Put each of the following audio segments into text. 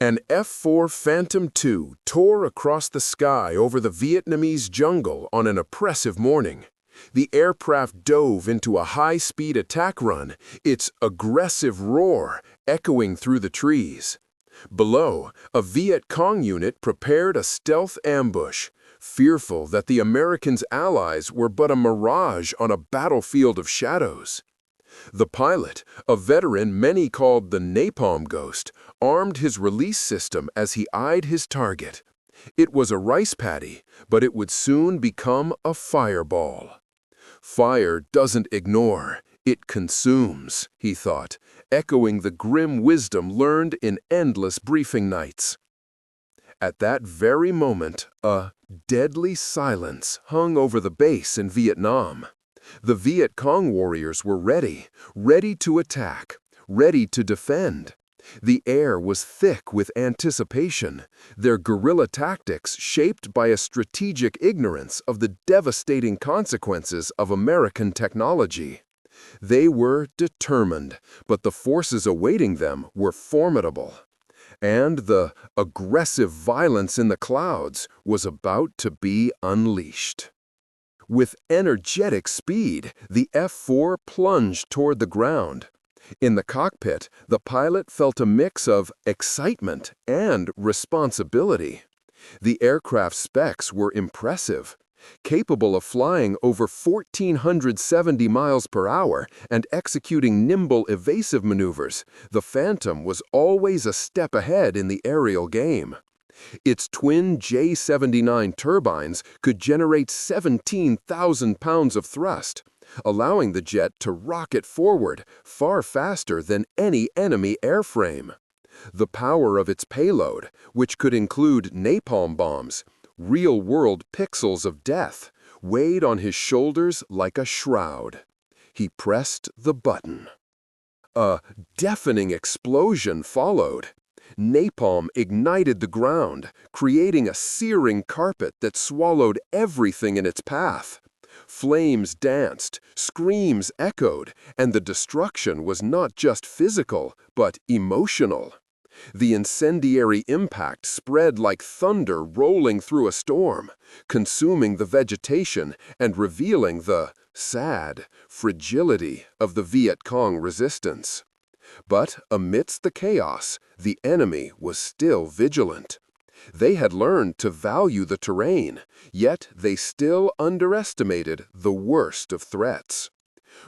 An F-4 Phantom II tore across the sky over the Vietnamese jungle on an oppressive morning. The aircraft dove into a high-speed attack run, its aggressive roar echoing through the trees. Below, a Viet Cong unit prepared a stealth ambush, fearful that the Americans' allies were but a mirage on a battlefield of shadows. The pilot, a veteran many called the Napalm Ghost, armed his release system as he eyed his target. It was a rice paddy, but it would soon become a fireball. Fire doesn't ignore, it consumes, he thought, echoing the grim wisdom learned in endless briefing nights. At that very moment, a deadly silence hung over the base in Vietnam. The Viet Cong warriors were ready to attack, ready to defend. The air was thick with anticipation, their guerrilla tactics shaped by a strategic ignorance of the devastating consequences of American technology. They were determined, but the forces awaiting them were formidable. And the aggressive violence in the clouds was about to be unleashed. With energetic speed, the F-4 plunged toward the ground. In the cockpit, the pilot felt a mix of excitement and responsibility. The aircraft's specs were impressive. Capable of flying over 1,470 miles per hour and executing nimble evasive maneuvers, the Phantom was always a step ahead in the aerial game. Its twin J-79 turbines could generate 17,000 pounds of thrust, allowing the jet to rocket forward far faster than any enemy airframe. The power of its payload, which could include napalm bombs, real-world pixels of death, weighed on his shoulders like a shroud. He pressed the button. A deafening explosion followed. Napalm ignited the ground, creating a searing carpet that swallowed everything in its path. Flames danced, screams echoed, and the destruction was not just physical, but emotional. The incendiary impact spread like thunder rolling through a storm, consuming the vegetation and revealing the sad fragility of the Viet Cong resistance. But amidst the chaos, the enemy was still vigilant. They had learned to value the terrain, yet they still underestimated the worst of threats.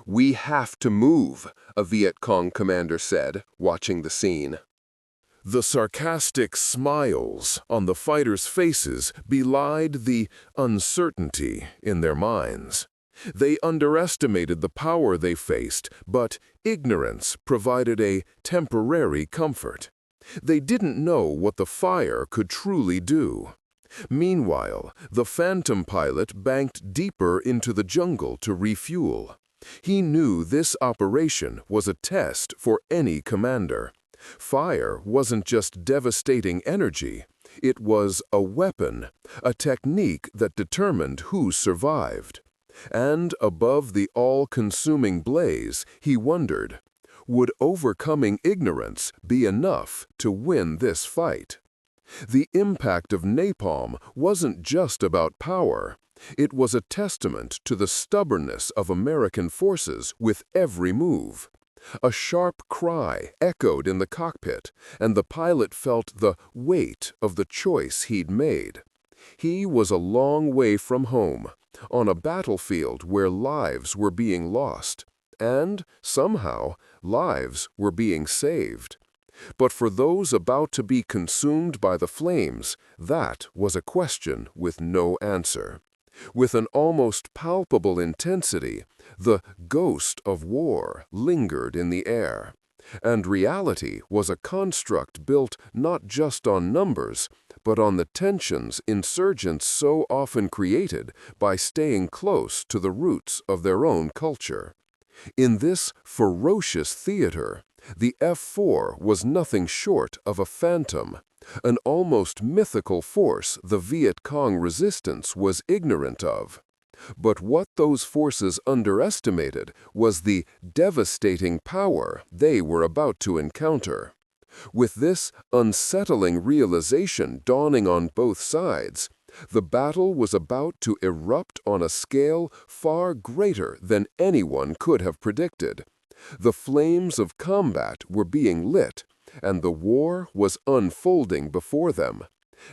"We have to move," a Viet Cong commander said, watching the scene. The sarcastic smiles on the fighters' faces belied the uncertainty in their minds. They underestimated the power they faced, but ignorance provided a temporary comfort. They didn't know what the fire could truly do. Meanwhile, the Phantom pilot banked deeper into the jungle to refuel. He knew this operation was a test for any commander. Fire wasn't just devastating energy, it was a weapon, a technique that determined who survived. And above the all-consuming blaze, he wondered, would overcoming ignorance be enough to win this fight? The impact of napalm wasn't just about power. It was a testament to the stubbornness of American forces with every move. A sharp cry echoed in the cockpit, and the pilot felt the weight of the choice he'd made. He was a long way from home, on a battlefield where lives were being lost, and, somehow, lives were being saved. But for those about to be consumed by the flames, that was a question with no answer. With an almost palpable intensity, the ghost of war lingered in the air. And reality was a construct built not just on numbers, but on the tensions insurgents so often created by staying close to the roots of their own culture. In this ferocious theater, the F-4 was nothing short of a phantom, an almost mythical force the Viet Cong resistance was ignorant of. But what those forces underestimated was the devastating power they were about to encounter. With this unsettling realization dawning on both sides, the battle was about to erupt on a scale far greater than anyone could have predicted. The flames of combat were being lit, and the war was unfolding before them.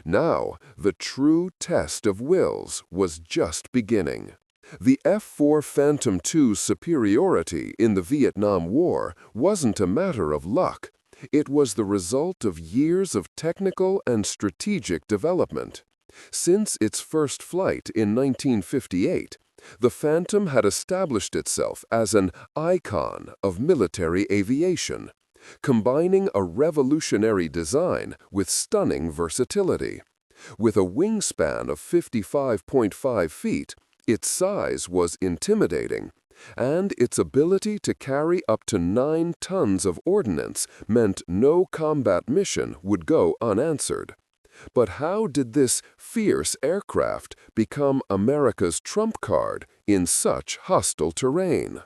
Now, the true test of wills was just beginning. The F-4 Phantom II's superiority in the Vietnam War wasn't a matter of luck. It was the result of years of technical and strategic development. Since its first flight in 1958, the Phantom had established itself as an icon of military aviation, combining a revolutionary design with stunning versatility. With a wingspan of 55.5 feet, its size was intimidating, and its ability to carry up to 9 tons of ordnance meant no combat mission would go unanswered. But how did this fierce aircraft become America's trump card in such hostile terrain?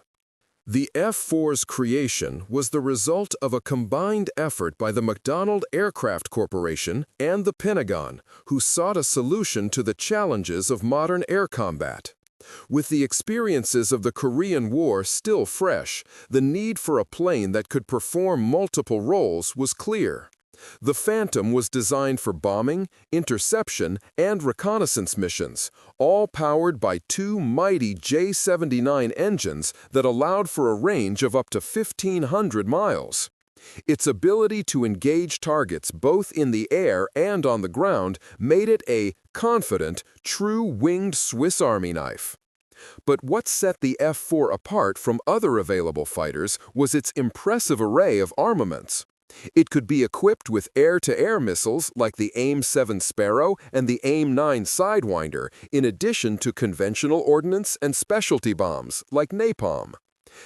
The F-4's creation was the result of a combined effort by the McDonnell Aircraft Corporation and the Pentagon, who sought a solution to the challenges of modern air combat. With the experiences of the Korean War still fresh, the need for a plane that could perform multiple roles was clear. The Phantom was designed for bombing, interception, and reconnaissance missions, all powered by 2 mighty J-79 engines that allowed for a range of up to 1,500 miles. Its ability to engage targets both in the air and on the ground made it a confident, true winged Swiss Army knife. But what set the F-4 apart from other available fighters was its impressive array of armaments. It could be equipped with air-to-air missiles like the AIM-7 Sparrow and the AIM-9 Sidewinder, in addition to conventional ordnance and specialty bombs like Napalm.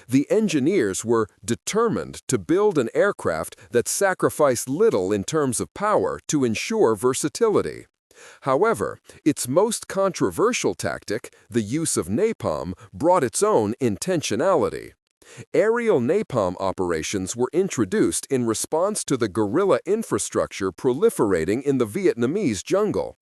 The engineers were determined to build an aircraft that sacrificed little in terms of power to ensure versatility. However, its most controversial tactic, the use of napalm, brought its own intentionality. Aerial napalm operations were introduced in response to the guerrilla infrastructure proliferating in the Vietnamese jungle.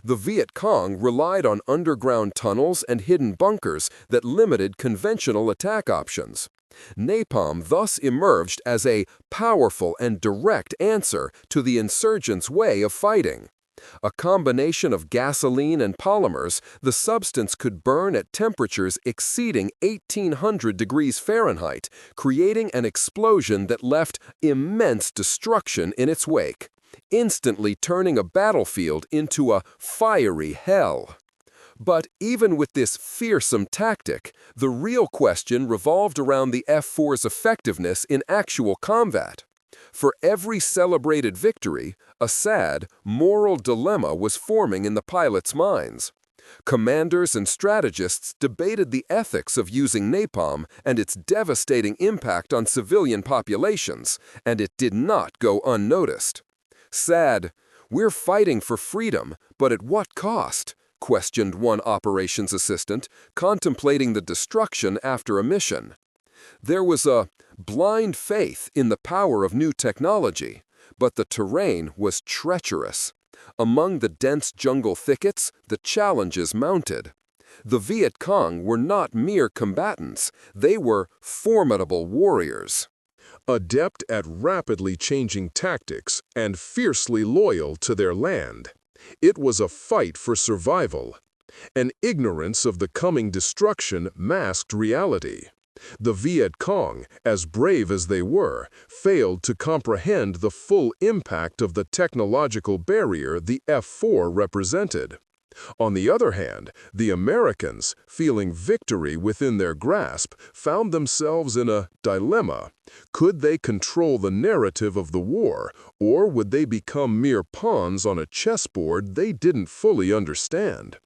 The Viet Cong relied on underground tunnels and hidden bunkers that limited conventional attack options. Napalm thus emerged as a powerful and direct answer to the insurgents' way of fighting. A combination of gasoline and polymers, the substance could burn at temperatures exceeding 1,800 degrees Fahrenheit, creating an explosion that left immense destruction in its wake, instantly turning a battlefield into a fiery hell. But even with this fearsome tactic, the real question revolved around the F-4's effectiveness in actual combat. For every celebrated victory, a sad, moral dilemma was forming in the pilots' minds. Commanders and strategists debated the ethics of using napalm and its devastating impact on civilian populations, and it did not go unnoticed. "Sad, we're fighting for freedom, but at what cost?" questioned one operations assistant, contemplating the destruction after a mission. There was a blind faith in the power of new technology, but the terrain was treacherous. Among the dense jungle thickets, the challenges mounted. The Viet Cong were not mere combatants, they were formidable warriors. Adept at rapidly changing tactics and fiercely loyal to their land. It was a fight for survival. An ignorance of the coming destruction masked reality. The Viet Cong, as brave as they were, failed to comprehend the full impact of the technological barrier the F-4 represented. On the other hand, the Americans, feeling victory within their grasp, found themselves in a dilemma. Could they control the narrative of the war, or would they become mere pawns on a chessboard they didn't fully understand?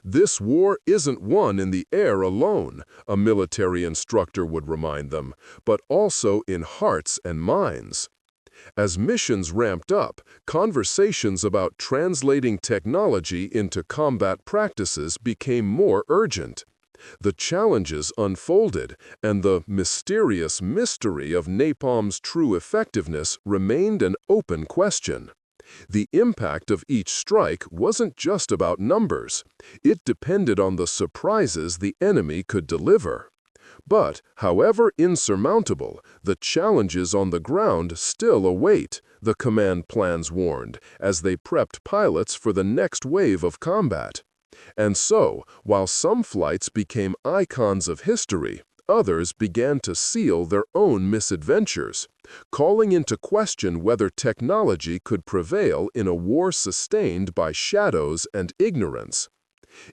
"This war isn't won in the air alone," a military instructor would remind them, "but also in hearts and minds." As missions ramped up, conversations about translating technology into combat practices became more urgent. The challenges unfolded, and the mysterious mystery of napalm's true effectiveness remained an open question. The impact of each strike wasn't just about numbers. It depended on the surprises the enemy could deliver. But, however insurmountable, the challenges on the ground still await, the command plans warned, as they prepped pilots for the next wave of combat. And so, while some flights became icons of history, others began to seal their own misadventures, calling into question whether technology could prevail in a war sustained by shadows and ignorance.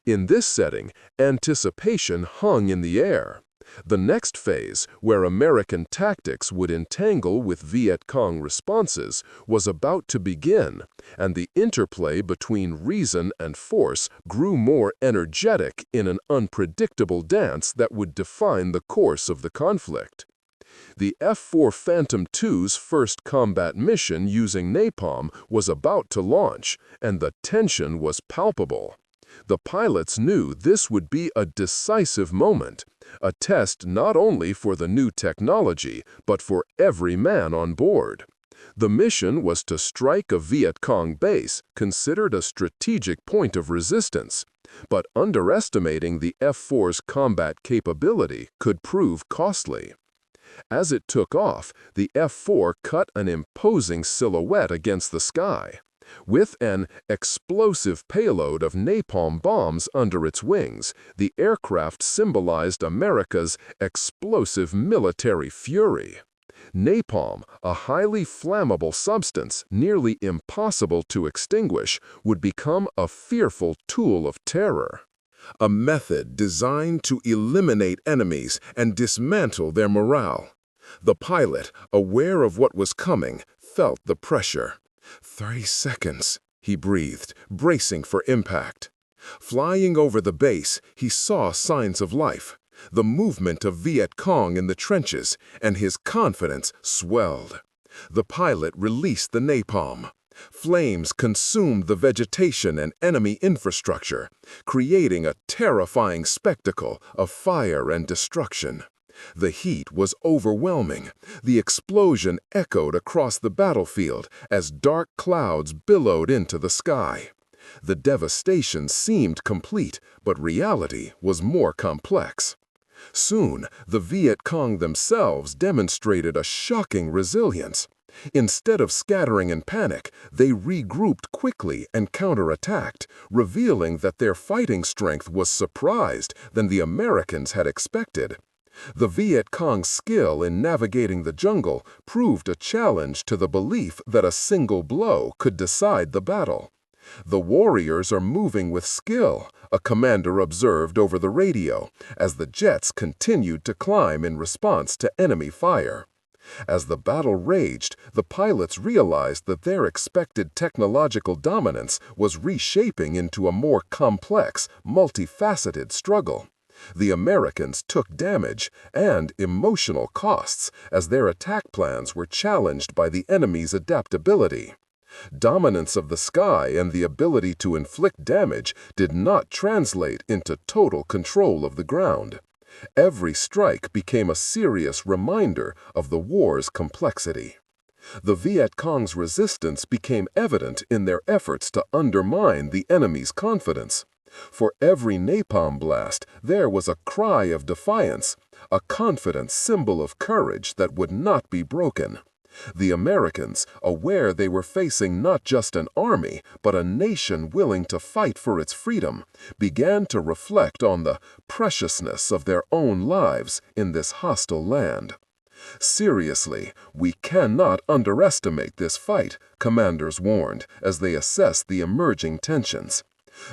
In this setting, anticipation hung in the air. The next phase, where American tactics would entangle with Viet Cong responses, was about to begin, and the interplay between reason and force grew more energetic in an unpredictable dance that would define the course of the conflict. The F-4 Phantom II's first combat mission using napalm was about to launch, and the tension was palpable. The pilots knew this would be a decisive moment, a test not only for the new technology, but for every man on board. The mission was to strike a Viet Cong base, considered a strategic point of resistance, but underestimating the F-4's combat capability could prove costly. As it took off, the F-4 cut an imposing silhouette against the sky. With an explosive payload of napalm bombs under its wings, the aircraft symbolized America's explosive military fury. Napalm, a highly flammable substance nearly impossible to extinguish, would become a fearful tool of terror. A method designed to eliminate enemies and dismantle their morale. The pilot, aware of what was coming, felt the pressure. 30 seconds, he breathed, bracing for impact. Flying over the base, he saw signs of life, the movement of Viet Cong in the trenches, and his confidence swelled. The pilot released the napalm. Flames consumed the vegetation and enemy infrastructure, creating a terrifying spectacle of fire and destruction. The heat was overwhelming. The explosion echoed across the battlefield as dark clouds billowed into the sky. The devastation seemed complete, but reality was more complex. Soon, the Viet Cong themselves demonstrated a shocking resilience. Instead of scattering in panic, they regrouped quickly and counterattacked, revealing that their fighting strength was surprised than the Americans had expected. The Viet Cong's skill in navigating the jungle proved a challenge to the belief that a single blow could decide the battle. "The warriors are moving with skill," a commander observed over the radio, as the jets continued to climb in response to enemy fire. As the battle raged, the pilots realized that their expected technological dominance was reshaping into a more complex, multifaceted struggle. The Americans took damage and emotional costs as their attack plans were challenged by the enemy's adaptability. Dominance of the sky and the ability to inflict damage did not translate into total control of the ground. Every strike became a serious reminder of the war's complexity. The Viet Cong's resistance became evident in their efforts to undermine the enemy's confidence. For every napalm blast, there was a cry of defiance, a confident symbol of courage that would not be broken. The Americans, aware they were facing not just an army, but a nation willing to fight for its freedom, began to reflect on the preciousness of their own lives in this hostile land. "Seriously, we cannot underestimate this fight," commanders warned as they assessed the emerging tensions.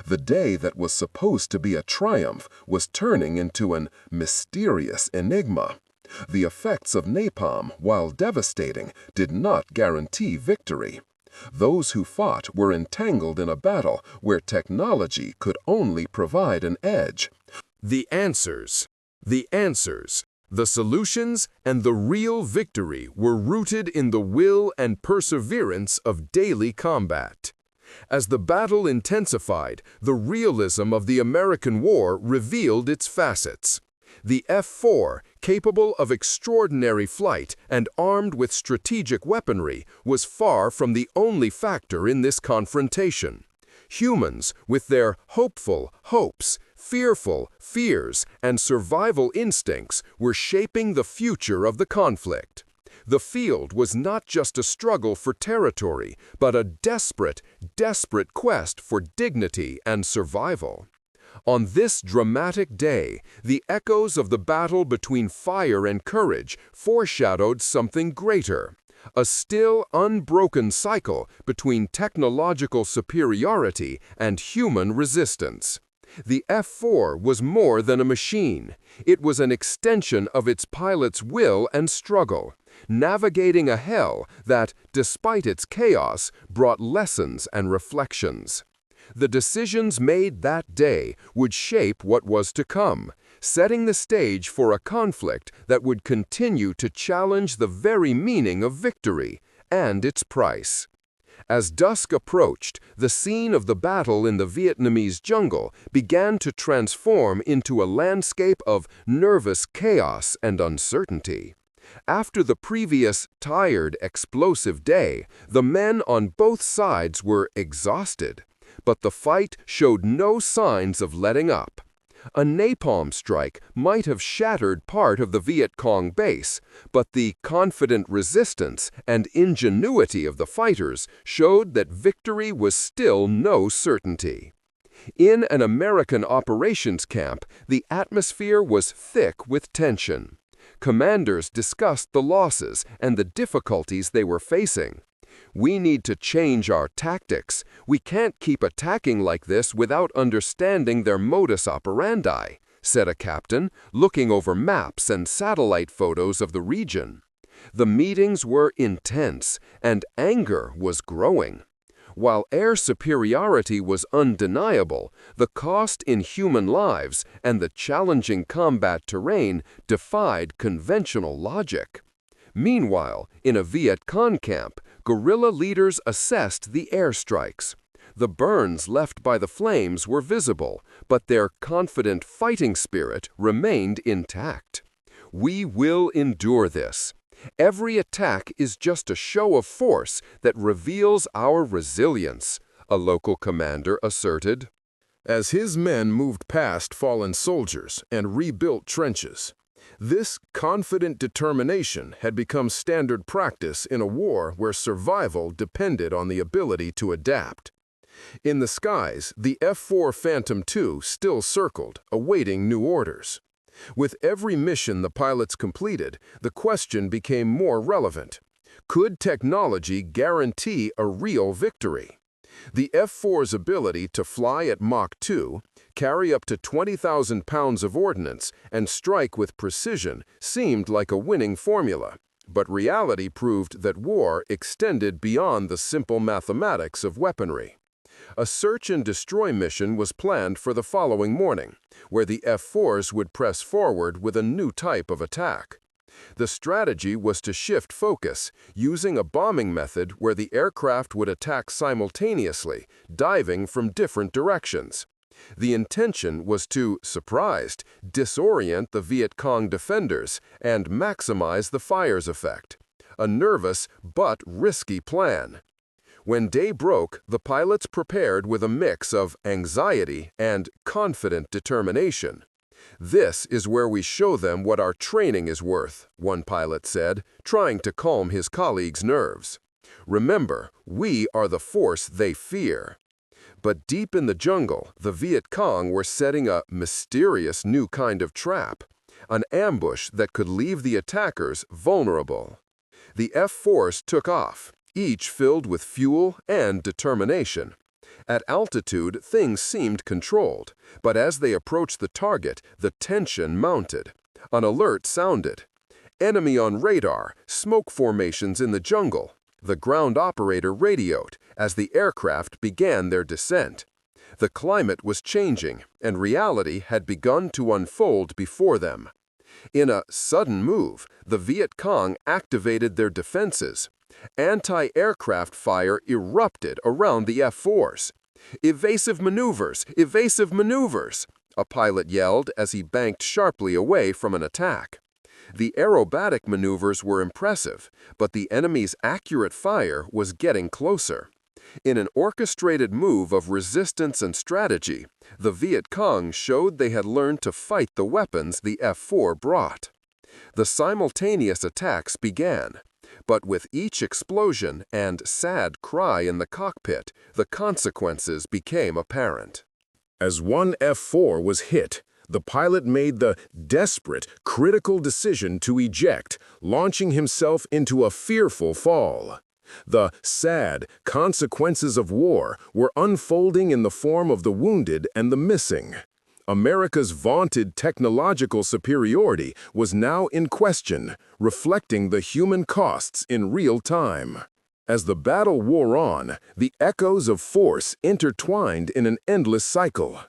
The day that was supposed to be a triumph was turning into an mysterious enigma. The effects of napalm, while devastating, did not guarantee victory. Those who fought were entangled in a battle where technology could only provide an edge. The answers, the solutions, and the real victory were rooted in the will and perseverance of daily combat. As the battle intensified, the realism of the American war revealed its facets. The F-4, capable of extraordinary flight and armed with strategic weaponry, was far from the only factor in this confrontation. Humans, with their hopeful hopes, fearful fears, and survival instincts, were shaping the future of the conflict. The field was not just a struggle for territory, but a desperate quest for dignity and survival. On this dramatic day, the echoes of the battle between fire and courage foreshadowed something greater, a still unbroken cycle between technological superiority and human resistance. The F-4 was more than a machine. It was an extension of its pilot's will and struggle, navigating a hell that, despite its chaos, brought lessons and reflections. The decisions made that day would shape what was to come, setting the stage for a conflict that would continue to challenge the very meaning of victory and its price. As dusk approached, the scene of the battle in the Vietnamese jungle began to transform into a landscape of nervous chaos and uncertainty. After the previous tired, explosive day, the men on both sides were exhausted. But the fight showed no signs of letting up. A napalm strike might have shattered part of the Viet Cong base, but the confident resistance and ingenuity of the fighters showed that victory was still no certainty. In an American operations camp, the atmosphere was thick with tension. Commanders discussed the losses and the difficulties they were facing. "We need to change our tactics. We can't keep attacking like this without understanding their modus operandi," said a captain, looking over maps and satellite photos of the region. The meetings were intense, and anger was growing. While air superiority was undeniable, the cost in human lives and the challenging combat terrain defied conventional logic. Meanwhile, in a Viet Cong camp, guerrilla leaders assessed the airstrikes. The burns left by the flames were visible, but their confident fighting spirit remained intact. "We will endure this. Every attack is just a show of force that reveals our resilience," a local commander asserted. As his men moved past fallen soldiers and rebuilt trenches, this confident determination had become standard practice in a war where survival depended on the ability to adapt. In the skies, the F-4 Phantom II still circled, awaiting new orders. With every mission the pilots completed, the question became more relevant. Could technology guarantee a real victory? The F-4's ability to fly at Mach 2, carry up to 20,000 pounds of ordnance, and strike with precision seemed like a winning formula. But reality proved that war extended beyond the simple mathematics of weaponry. A search and destroy mission was planned for the following morning, where the F-4s would press forward with a new type of attack. The strategy was to shift focus, using a bombing method where the aircraft would attack simultaneously, diving from different directions. The intention was to, surprised, disorient the Viet Cong defenders and maximize the fire's effect. A nervous but risky plan. When day broke, the pilots prepared with a mix of anxiety and confident determination. "This is where we show them what our training is worth," one pilot said, trying to calm his colleagues' nerves. "Remember, we are the force they fear." But deep in the jungle, the Viet Cong were setting a mysterious new kind of trap, an ambush that could leave the attackers vulnerable. The F-4s took off, each filled with fuel and determination. At altitude, things seemed controlled, but as they approached the target, the tension mounted. An alert sounded. "Enemy on radar, smoke formations in the jungle," the ground operator radioed as the aircraft began their descent. The climate was changing, and reality had begun to unfold before them. In a sudden move, the Viet Cong activated their defenses. Anti-aircraft fire erupted around the F-4s. "Evasive maneuvers! Evasive maneuvers!" a pilot yelled as he banked sharply away from an attack. The aerobatic maneuvers were impressive, but the enemy's accurate fire was getting closer. In an orchestrated move of resistance and strategy, the Viet Cong showed they had learned to fight the weapons the F-4 brought. The simultaneous attacks began, but with each explosion and sad cry in the cockpit, the consequences became apparent. As one F-4 was hit, the pilot made the desperate, critical decision to eject, launching himself into a fearful fall. The sad consequences of war were unfolding in the form of the wounded and the missing. America's vaunted technological superiority was now in question, reflecting the human costs in real time. As the battle wore on, the echoes of force intertwined in an endless cycle.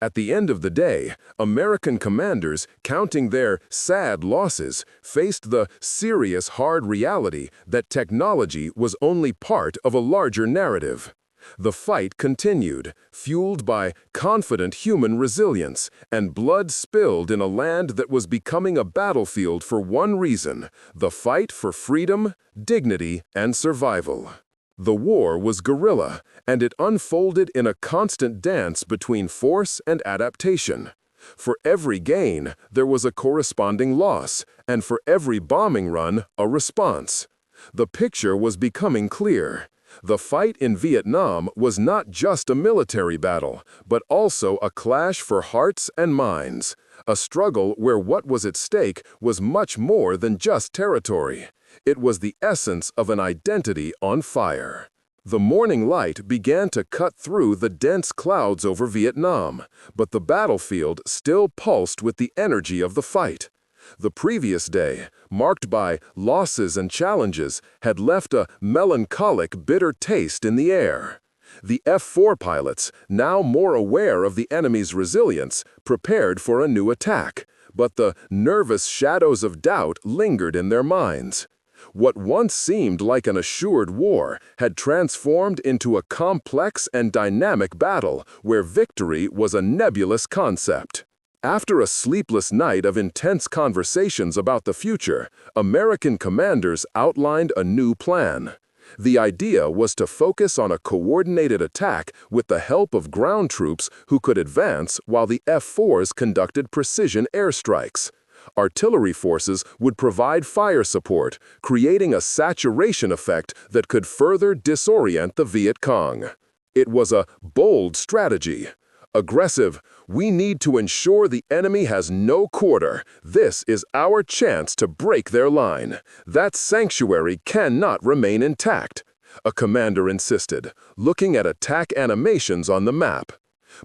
At the end of the day, American commanders, counting their sad losses, faced the serious hard reality that technology was only part of a larger narrative. The fight continued, fueled by confident human resilience, and blood spilled in a land that was becoming a battlefield for one reason: the fight for freedom, dignity, and survival. The war was guerrilla, and it unfolded in a constant dance between force and adaptation. For every gain, there was a corresponding loss, and for every bombing run, a response. The picture was becoming clear. The fight in Vietnam was not just a military battle, but also a clash for hearts and minds, a struggle where what was at stake was much more than just territory. It was the essence of an identity on fire. The morning light began to cut through the dense clouds over Vietnam, but the battlefield still pulsed with the energy of the fight. The previous day, marked by losses and challenges, had left a melancholic, bitter taste in the air. The F-4 pilots, now more aware of the enemy's resilience, prepared for a new attack, but the nervous shadows of doubt lingered in their minds. What once seemed like an assured war had transformed into a complex and dynamic battle where victory was a nebulous concept. After a sleepless night of intense conversations about the future, American commanders outlined a new plan. The idea was to focus on a coordinated attack with the help of ground troops who could advance while the F-4s conducted precision airstrikes. Artillery forces would provide fire support, creating a saturation effect that could further disorient the Viet Cong. It was a bold strategy. Aggressive: "We need to ensure the enemy has no quarter. This is our chance to break their line. That sanctuary cannot remain intact," a commander insisted, looking at attack animations on the map.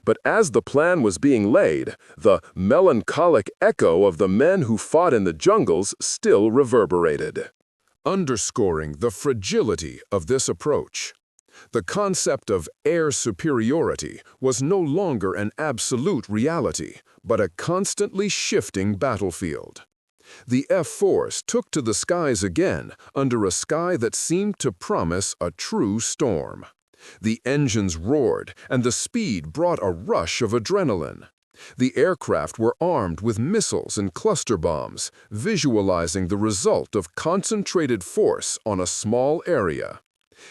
But as the plan was being laid, the melancholic echo of the men who fought in the jungles still reverberated, underscoring the fragility of this approach. The concept of air superiority was no longer an absolute reality, but a constantly shifting battlefield. The F-4s took to the skies again under a sky that seemed to promise a true storm. The engines roared, and the speed brought a rush of adrenaline. The aircraft were armed with missiles and cluster bombs, visualizing the result of concentrated force on a small area.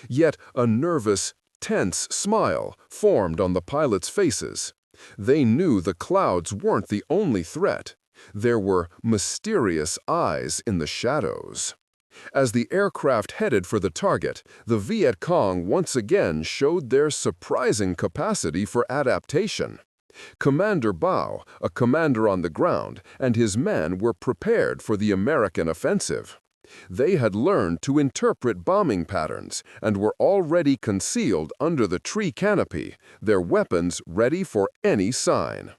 Yet a nervous, tense smile formed on the pilots' faces. They knew the clouds weren't the only threat. There were mysterious eyes in the shadows. As the aircraft headed for the target, the Viet Cong once again showed their surprising capacity for adaptation. Commander Bao, a commander on the ground, and his men were prepared for the American offensive. They had learned to interpret bombing patterns and were already concealed under the tree canopy, their weapons ready for any sign.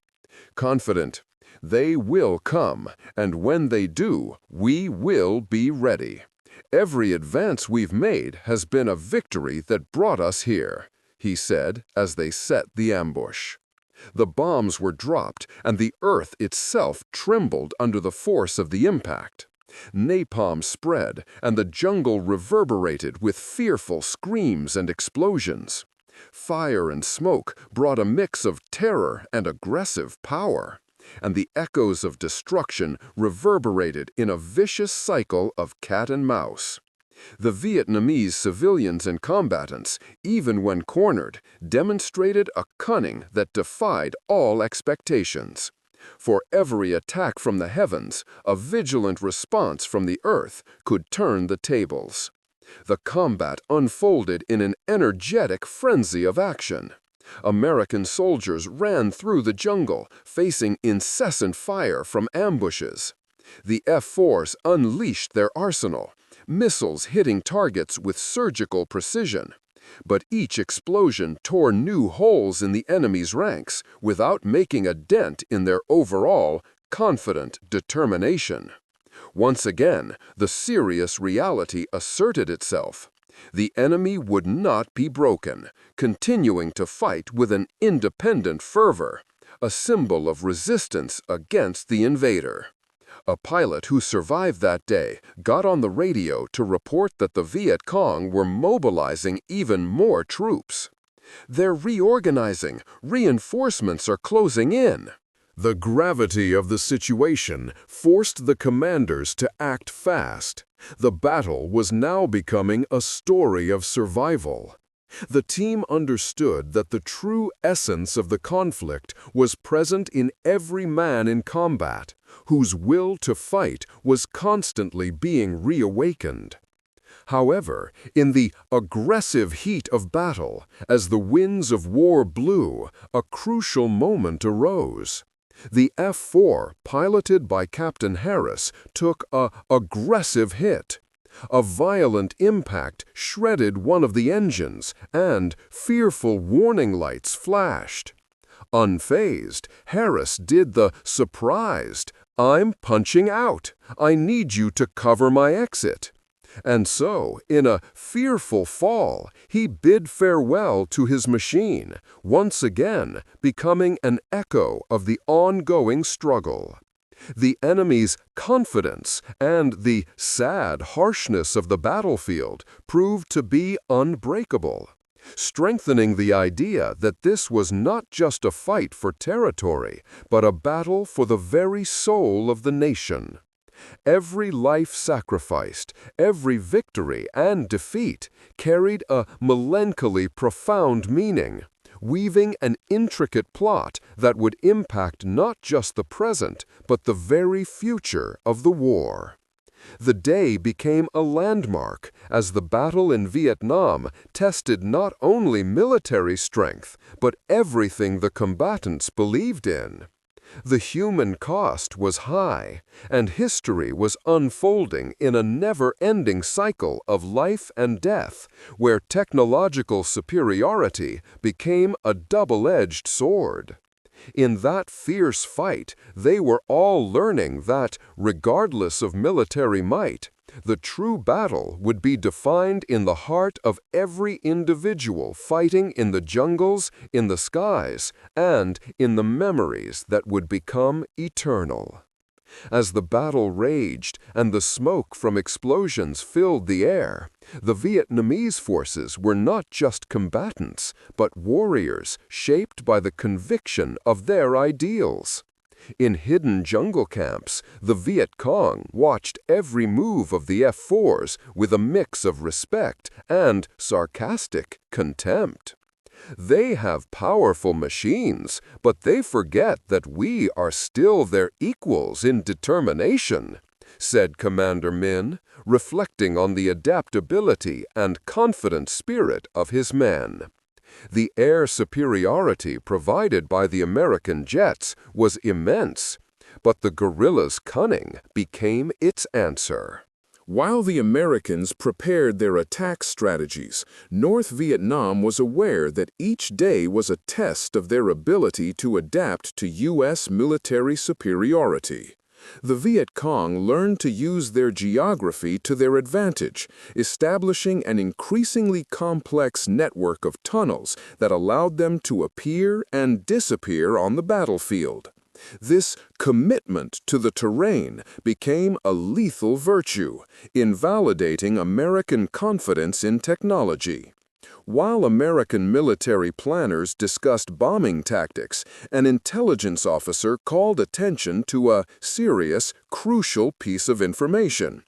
Confident: "They will come, and when they do, we will be ready. Every advance we've made has been a victory that brought us here," he said as they set the ambush. The bombs were dropped, and the earth itself trembled under the force of the impact. Napalm spread, and the jungle reverberated with fearful screams and explosions. Fire and smoke brought a mix of terror and aggressive power, and the echoes of destruction reverberated in a vicious cycle of cat and mouse. The Vietnamese civilians and combatants, even when cornered, demonstrated a cunning that defied all expectations. For every attack from the heavens, a vigilant response from the earth could turn the tables. The combat unfolded in an energetic frenzy of action. American soldiers ran through the jungle, facing incessant fire from ambushes. The F-4s unleashed their arsenal, missiles hitting targets with surgical precision. But each explosion tore new holes in the enemy's ranks without making a dent in their overall, confident determination. Once again, the serious reality asserted itself. The enemy would not be broken, continuing to fight with an independent fervor, a symbol of resistance against the invader. A pilot who survived that day got on the radio to report that the Viet Cong were mobilizing even more troops. "They're reorganizing. Reinforcements are closing in." The gravity of the situation forced the commanders to act fast. The battle was now becoming a story of survival. The team understood that the true essence of the conflict was present in every man in combat, whose will to fight was constantly being reawakened. However, in the aggressive heat of battle, as the winds of war blew, a crucial moment arose. The F-4, piloted by Captain Harris, took an aggressive hit. A violent impact shredded one of the engines, and fearful warning lights flashed. Unfazed, Harris did the surprised, "I'm punching out. I need you to cover my exit." And so, in a fearful fall, he bid farewell to his machine, once again becoming an echo of the ongoing struggle. The enemy's confidence and the sad harshness of the battlefield proved to be unbreakable, strengthening the idea that this was not just a fight for territory, but a battle for the very soul of the nation. Every life sacrificed, every victory and defeat carried a melancholy profound meaning, weaving an intricate plot that would impact not just the present, but the very future of the war. The day became a landmark as the battle in Vietnam tested not only military strength, but everything the combatants believed in. The human cost was high, and history was unfolding in a never-ending cycle of life and death, where technological superiority became a double-edged sword. In that fierce fight, they were all learning that, regardless of military might, the true battle would be defined in the heart of every individual fighting in the jungles, in the skies, and in the memories that would become eternal. As the battle raged and the smoke from explosions filled the air, the Vietnamese forces were not just combatants, but warriors shaped by the conviction of their ideals. In hidden jungle camps, the Viet Cong watched every move of the F-4s with a mix of respect and sarcastic contempt. "They have powerful machines, but they forget that we are still their equals in determination," said Commander Min, reflecting on the adaptability and confident spirit of his men. The air superiority provided by the American jets was immense, but the guerrillas' cunning became its answer. While the Americans prepared their attack strategies, North Vietnam was aware that each day was a test of their ability to adapt to U.S. military superiority. The Viet Cong learned to use their geography to their advantage, establishing an increasingly complex network of tunnels that allowed them to appear and disappear on the battlefield. This commitment to the terrain became a lethal virtue, invalidating American confidence in technology. While American military planners discussed bombing tactics, an intelligence officer called attention to a serious, crucial piece of information.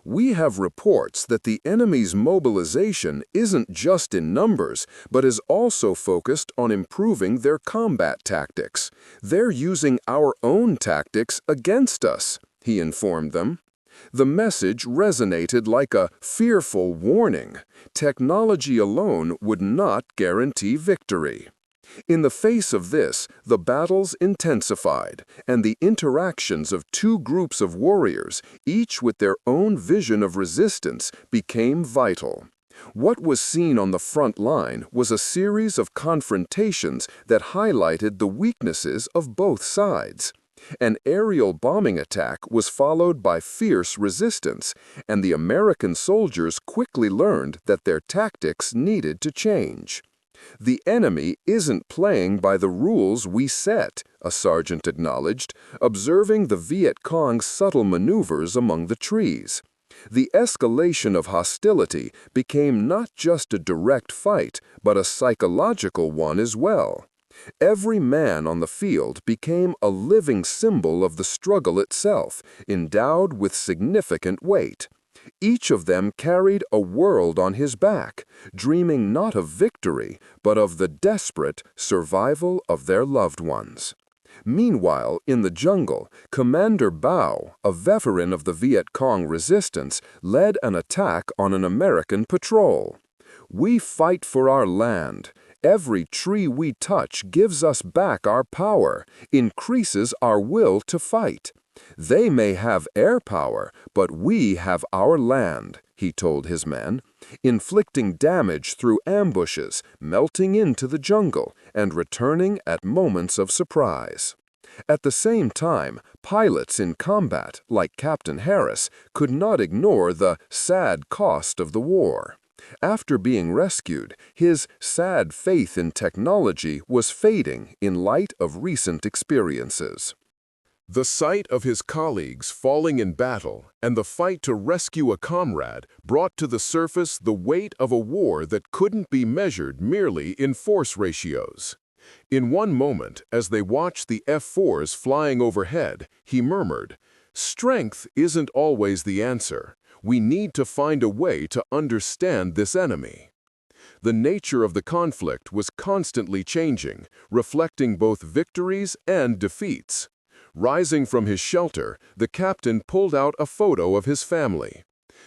We have reports that the enemy's mobilization isn't just in numbers, but is also focused on improving their combat tactics. They're using our own tactics against us, he informed them. The message resonated like a fearful warning. Technology alone would not guarantee victory. In the face of this, the battles intensified, and the interactions of two groups of warriors, each with their own vision of resistance, became vital. What was seen on the front line was a series of confrontations that highlighted the weaknesses of both sides. An aerial bombing attack was followed by fierce resistance, and the American soldiers quickly learned that their tactics needed to change. "The enemy isn't playing by the rules we set," a sergeant acknowledged, observing the Viet Cong's subtle maneuvers among the trees. The escalation of hostility became not just a direct fight, but a psychological one as well. Every man on the field became a living symbol of the struggle itself, endowed with significant weight. Each of them carried a world on his back, dreaming not of victory, but of the desperate survival of their loved ones. Meanwhile, in the jungle, Commander Bao, a veteran of the Viet Cong resistance, led an attack on an American patrol. "We fight for our land. Every tree we touch gives us back our power, increases our will to fight. They may have air power, but we have our land," he told his men, inflicting damage through ambushes, melting into the jungle, and returning at moments of surprise. At the same time, pilots in combat, like Captain Harris, could not ignore the sad cost of the war. After being rescued, his sad faith in technology was fading in light of recent experiences. The sight of his colleagues falling in battle and the fight to rescue a comrade brought to the surface the weight of a war that couldn't be measured merely in force ratios. In one moment, as they watched the F-4s flying overhead, he murmured, "Strength isn't always the answer. We need to find a way to understand this enemy." The nature of the conflict was constantly changing, reflecting both victories and defeats. Rising from his shelter, the captain pulled out a photo of his family.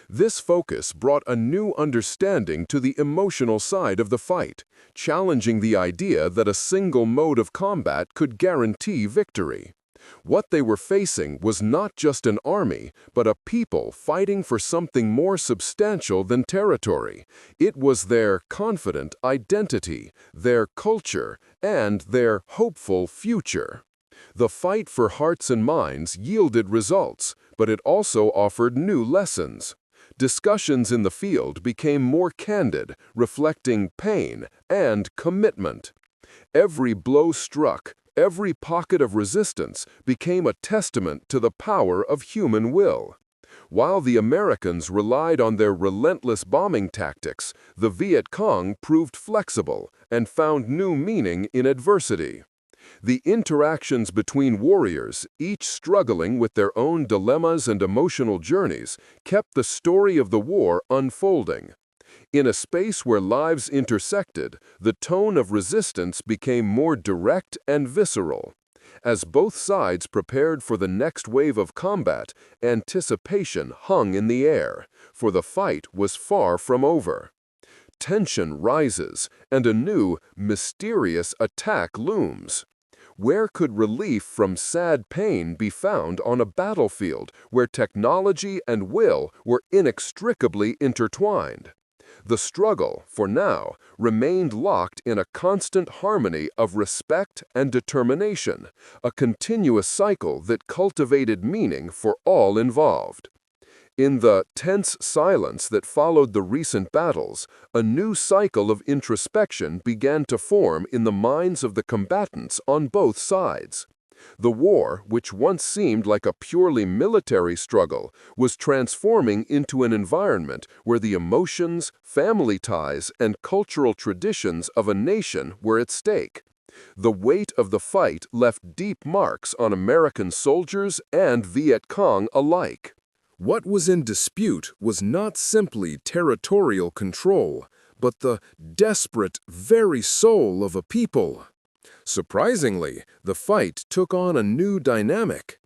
This focus brought a new understanding to the emotional side of the fight, challenging the idea that a single mode of combat could guarantee victory. What they were facing was not just an army, but a people fighting for something more substantial than territory. It was their confident identity, their culture, and their hopeful future. The fight for hearts and minds yielded results, but it also offered new lessons. Discussions in the field became more candid, reflecting pain and commitment. Every blow struck, every pocket of resistance became a testament to the power of human will. While the Americans relied on their relentless bombing tactics, the Viet Cong proved flexible and found new meaning in adversity. The interactions between warriors, each struggling with their own dilemmas and emotional journeys, kept the story of the war unfolding. In a space where lives intersected, the tone of resistance became more direct and visceral. As both sides prepared for the next wave of combat, anticipation hung in the air, for the fight was far from over. Tension rises, and a new, mysterious attack looms. Where could relief from sad pain be found on a battlefield where technology and will were inextricably intertwined? The struggle, for now, remained locked in a constant harmony of respect and determination, a continuous cycle that cultivated meaning for all involved. In the tense silence that followed the recent battles, a new cycle of introspection began to form in the minds of the combatants on both sides. The war, which once seemed like a purely military struggle, was transforming into an environment where the emotions, family ties, and cultural traditions of a nation were at stake. The weight of the fight left deep marks on American soldiers and Viet Cong alike. What was in dispute was not simply territorial control, but the desperate, very soul of a people. Surprisingly, the fight took on a new dynamic.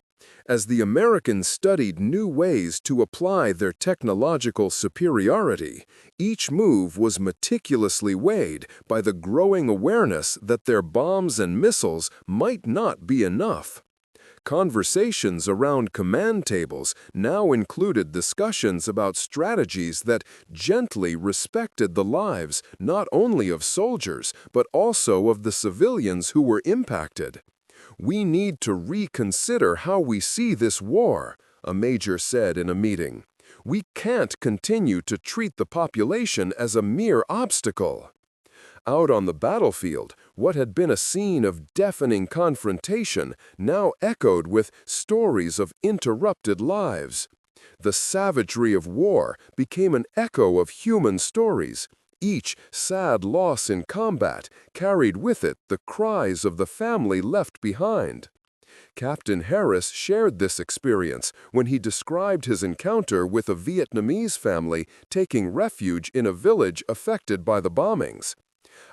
As the Americans studied new ways to apply their technological superiority, each move was meticulously weighed by the growing awareness that their bombs and missiles might not be enough. Conversations around command tables now included discussions about strategies that gently respected the lives not only of soldiers, but also of the civilians who were impacted. "We need to reconsider how we see this war," a major said in a meeting. "We can't continue to treat the population as a mere obstacle." Out on the battlefield, what had been a scene of deafening confrontation now echoed with stories of interrupted lives. The savagery of war became an echo of human stories. Each sad loss in combat carried with it the cries of the family left behind. Captain Harris shared this experience when he described his encounter with a Vietnamese family taking refuge in a village affected by the bombings.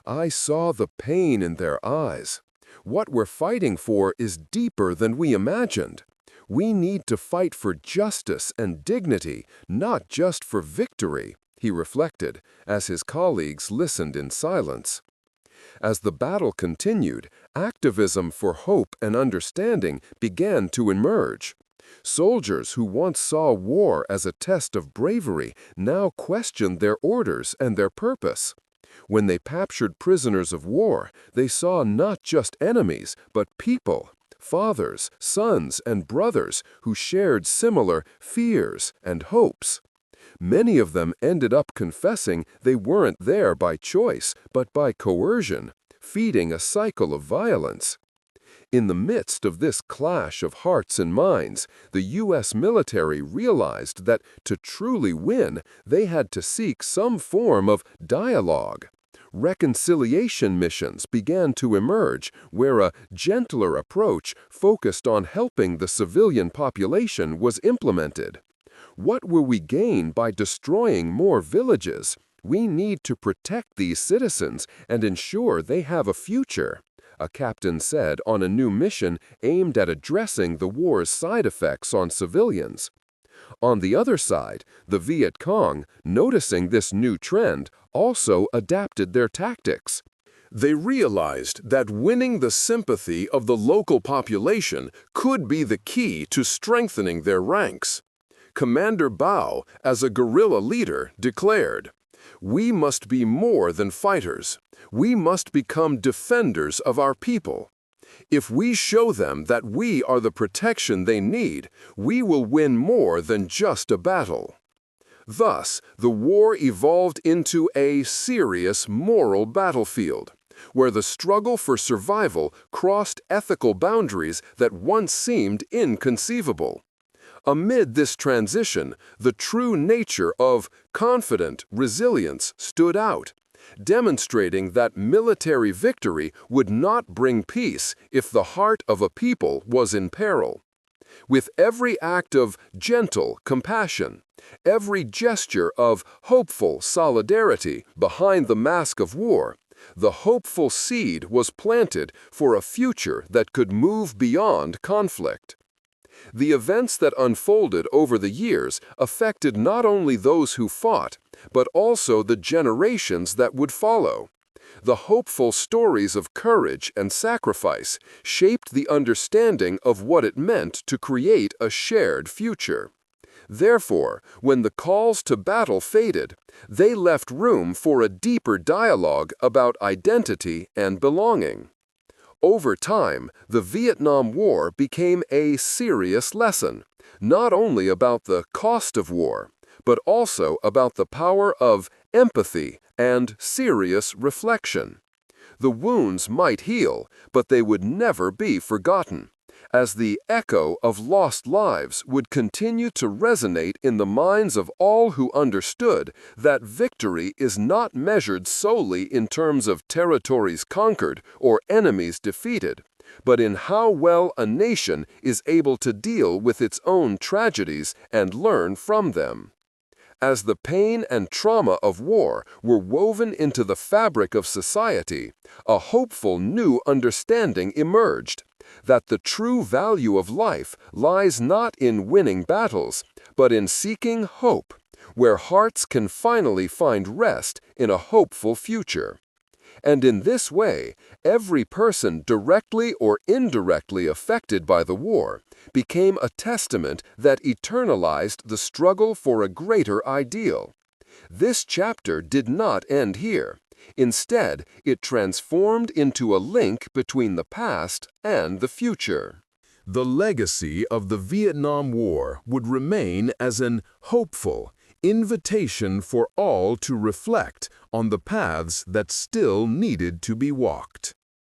"I saw the pain in their eyes. What we're fighting for is deeper than we imagined. We need to fight for justice and dignity, not just for victory," he reflected, as his colleagues listened in silence. As the battle continued, activism for hope and understanding began to emerge. Soldiers who once saw war as a test of bravery now questioned their orders and their purpose. When they captured prisoners of war, they saw not just enemies, but people, fathers, sons, and brothers who shared similar fears and hopes. Many of them ended up confessing they weren't there by choice, but by coercion, feeding a cycle of violence. In the midst of this clash of hearts and minds, the U.S. military realized that to truly win, they had to seek some form of dialogue. Reconciliation missions began to emerge, where a gentler approach focused on helping the civilian population was implemented. "What will we gain by destroying more villages? We need to protect these citizens and ensure they have a future," a captain said on a new mission aimed at addressing the war's side effects on civilians. On the other side, the Viet Cong, noticing this new trend, also adapted their tactics. They realized that winning the sympathy of the local population could be the key to strengthening their ranks. Commander Bao, as a guerrilla leader, declared, "We must be more than fighters. We must become defenders of our people. If we show them that we are the protection they need, we will win more than just a battle." Thus, the war evolved into a serious moral battlefield, where the struggle for survival crossed ethical boundaries that once seemed inconceivable. Amid this transition, the true nature of confident resilience stood out, demonstrating that military victory would not bring peace if the heart of a people was in peril. With every act of gentle compassion, every gesture of hopeful solidarity behind the mask of war, the hopeful seed was planted for a future that could move beyond conflict. The events that unfolded over the years affected not only those who fought, but also the generations that would follow. The hopeful stories of courage and sacrifice shaped the understanding of what it meant to create a shared future. Therefore, when the calls to battle faded, they left room for a deeper dialogue about identity and belonging. Over time, the Vietnam War became a serious lesson, not only about the cost of war, but also about the power of empathy and serious reflection. The wounds might heal, but they would never be forgotten, as the echo of lost lives would continue to resonate in the minds of all who understood that victory is not measured solely in terms of territories conquered or enemies defeated, but in how well a nation is able to deal with its own tragedies and learn from them. As the pain and trauma of war were woven into the fabric of society, a hopeful new understanding emerged that the true value of life lies not in winning battles, but in seeking hope, where hearts can finally find rest in a hopeful future. And in this way, every person directly or indirectly affected by the war became a testament that eternalized the struggle for a greater ideal. This chapter did not end here. Instead, it transformed into a link between the past and the future. The legacy of the Vietnam War would remain as an hopeful invitation for all to reflect on the paths that still needed to be walked.